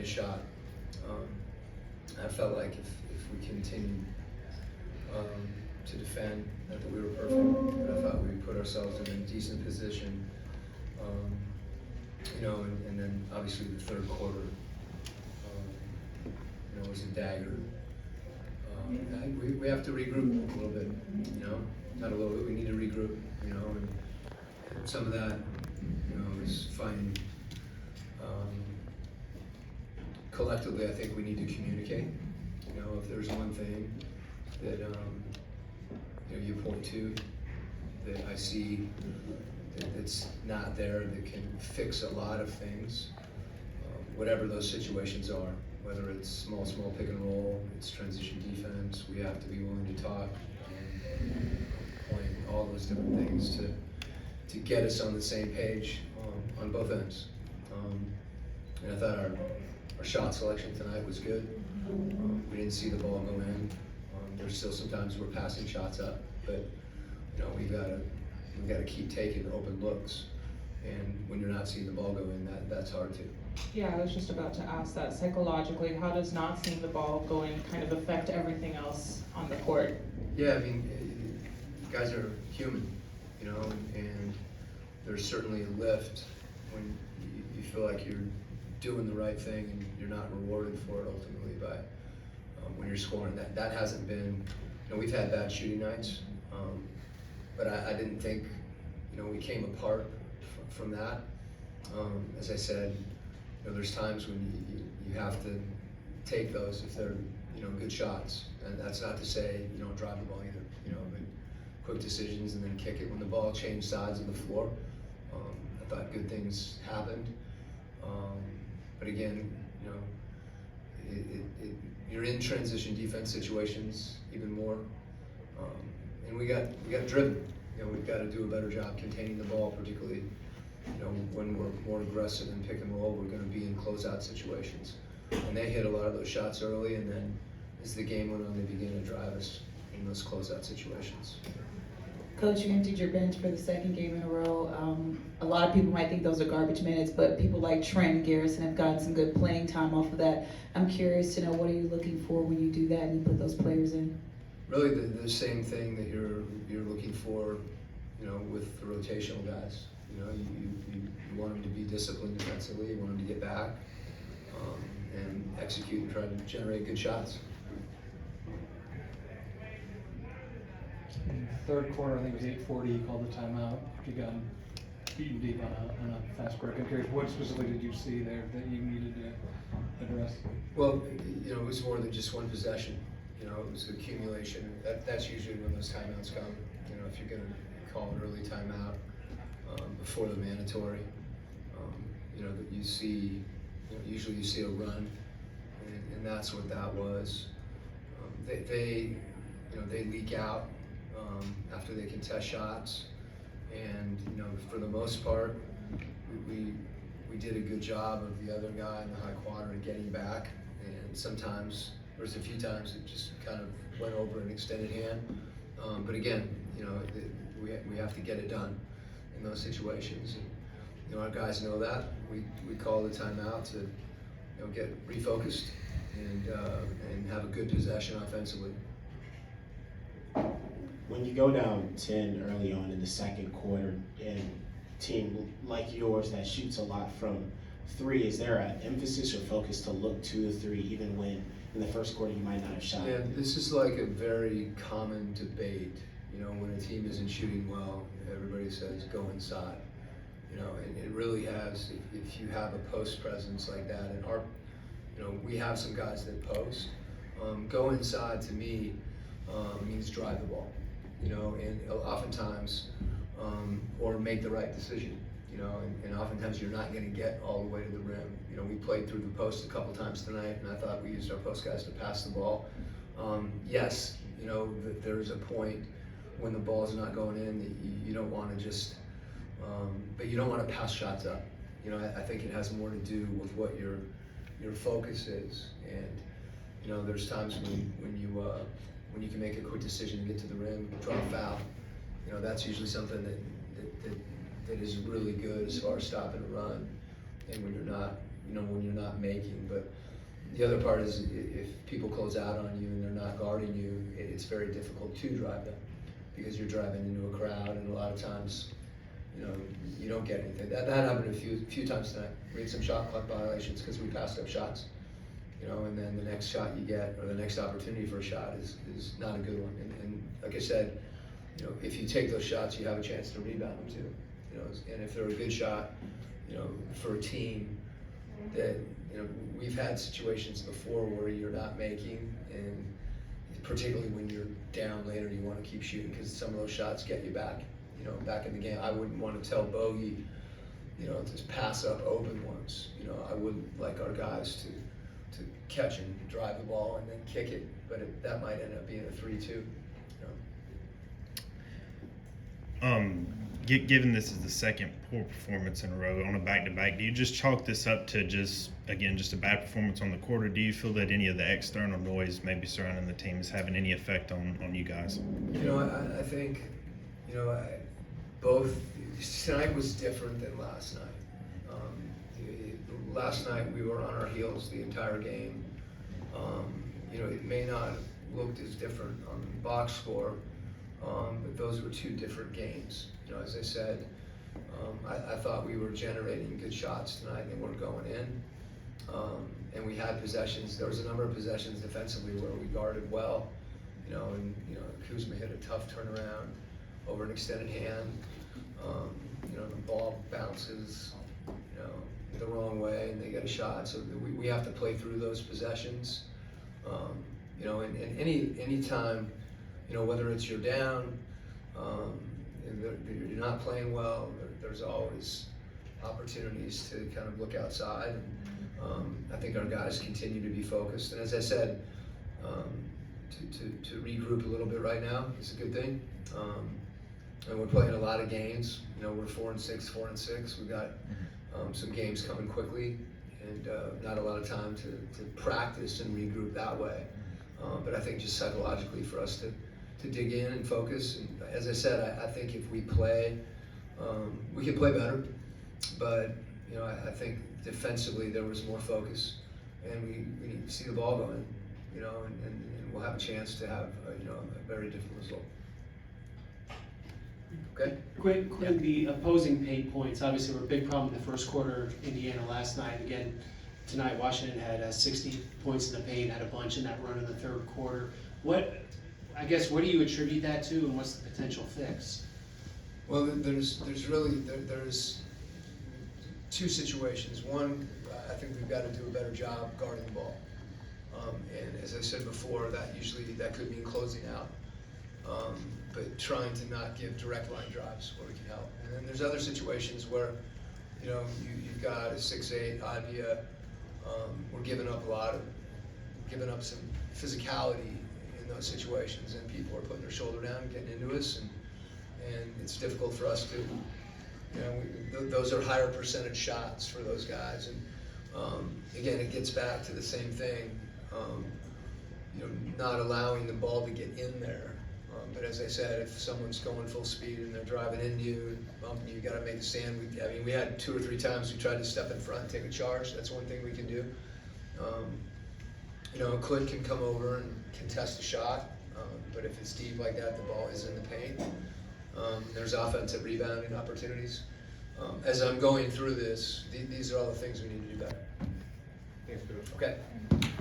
a shot. I felt like if we continued to defend, not that we were perfect, but I thought we put ourselves in a decent position. And then obviously the third quarter, was a dagger. We have to regroup a little bit, not a little bit, we need to regroup, and some of that, is finding, collectively, I think we need to communicate. If there's one thing that, you point to, that I see that's not there, that can fix a lot of things, whatever those situations are, whether it's small pick and roll, it's transition defense, we have to be willing to talk, point all those different things to get us on the same page on both ends. And I thought our shot selection tonight was good. We didn't see the ball go in. There's still sometimes we're passing shots up, but we've got to keep taking open looks. And when you're not seeing the ball go in, that's hard too. Yeah, I was just about to ask that. Psychologically, how does not seeing the ball going kind of affect everything else on the court? Yeah, I mean, guys are human, and there's certainly a lift when you feel like you're doing the right thing and you're not rewarded for it ultimately by when you're scoring. That hasn't been, we've had bad shooting nights, but I didn't think, we came apart from that. As I said, there's times when you have to take those if they're, good shots. And that's not to say you don't drive the ball either, but quick decisions and then kick it when the ball changed sides of the floor. I thought good things happened. But again, you're in transition defense situations even more. And we got driven. We've got to do a better job containing the ball, particularly when we're more aggressive in pick and roll. We're going to be in closeout situations, and they hit a lot of those shots early, and then as the game went on, they began to drive us in those closeout situations. Coach, you emptied your bench for the second game in a row. A lot of people might think those are garbage minutes, but people like Trent and Garrison have gotten some good playing time off of that. I'm curious to know, what are you looking for when you do that and you put those players in? Really the same thing that you're looking for, with the rotational guys. You want them to be disciplined defensively, you want them to get back and execute and try to generate good shots. In the third quarter, I think it was 8:40, you called the timeout after you got beaten deep on a fast break. I'm curious, what specifically did you see there that you needed to address? Well, it was more than just one possession. It was accumulation. That's usually when those timeouts come. If you're going to call an early timeout before the mandatory, that you see, usually you see a run, and that's what that was. They leak out after they contest shots, and for the most part, we did a good job of the other guy in the high quadrant getting back, and sometimes there's a few times it just kind of went over an extended hand. But again, we have to get it done in those situations. And, our guys know that. We call the timeout to get refocused and have a good possession offensively. When you go down 10 early on in the second quarter, and a team like yours that shoots a lot from three, is there an emphasis or focus to look to the three even when in the first quarter you might not have shot? Yeah, this is like a very common debate. When a team isn't shooting well, everybody says go inside. And it really has, if you have a post presence like that, and we have some guys that post. Go inside to me means drive the ball, and oftentimes, or make the right decision, and oftentimes you're not going to get all the way to the rim. We played through the post a couple times tonight, and I thought we used our post guys to pass the ball. Yes, there's a point when the ball's not going in that you don't want to just, but you don't want to pass shots up. I think it has more to do with what your focus is, and there's times when you can make a quick decision to get to the rim, draw a foul. That's usually something that is really good as far as stopping a run. And when you're not, you know, when you're not making. But the other part is if people close out on you and they're not guarding you, it's very difficult to drive them because you're driving into a crowd, and a lot of times, you know, you don't get anything. That happened a few times tonight. We had some shot clock violations because we passed up shots, you know, and then the next shot you get, or the next opportunity for a shot is not a good one. And like I said, you know, if you take those shots, you have a chance to rebound them too. You know, and if they're a good shot, you know, for a team that, you know, we've had situations before where you're not making, and particularly when you're down later, you want to keep shooting because some of those shots get you back, you know, back in the game. I wouldn't want to tell Bogey, you know, to pass up open ones. You know, I would like our guys to catch and drive the ball and then kick it, but that might end up being a 3-2. You know? Given this is the second poor performance in a row on a back-to-back, do you just chalk this up to just a bad performance on the court, or do you feel that any of the external noise maybe surrounding the team is having any effect on you guys? You know, I think, you know, both tonight was different than last night. Last night we were on our heels the entire game. You know, it may not have looked as different on the box score, but those were two different games. You know, as I said, I thought we were generating good shots tonight. They weren't going in. And we had possessions. There was a number of possessions defensively where we guarded well. You know, and you know, Kuzma hit a tough turnaround over an extended hand. You know, the ball bounces, you know, the wrong way, and they get a shot. So we have to play through those possessions. You know, and any time, you know, whether it's you're down, you're not playing well, there's always opportunities to kind of look outside. And I think our guys continue to be focused. And as I said, to regroup a little bit right now is a good thing. And we're playing a lot of games. You know, we're 4-6. We've got some games coming quickly, and not a lot of time to practice and regroup that way. But I think just psychologically for us to dig in and focus. And as I said, I think if we play, we can play better. But you know, I think defensively there was more focus, and we need to see the ball going. You know, and we'll have a chance to have you know, a very different result. Okay. Quin, the opposing paint points obviously were a big problem in the first quarter. Indiana last night. Again, tonight Washington had 60 points in the paint, had a bunch in that run in the third quarter. What do you attribute that to, and what's the potential fix? Well, there's two situations. One, I think we've got to do a better job guarding the ball. And as I said before, that could mean closing out. But trying to not give direct line drives where we can help. And then there's other situations where, you know, you've got a 6'8" Advia. We're giving up some physicality in those situations, and people are putting their shoulder down and getting into us, and it's difficult for us to, you know, those are higher percentage shots for those guys. And again, it gets back to the same thing, you know, not allowing the ball to get in there. But as I said, if someone's going full speed and they're driving into you and bumping you, got to make a stand. We had 2 or 3 times we tried to step in front and take a charge. That's one thing we can do. You know, Clint can come over and contest a shot, but if it's deep like that, the ball is in the paint. There's offensive rebounding opportunities. As I'm going through this, these are all the things we need to do better. Thanks, Coach. Okay.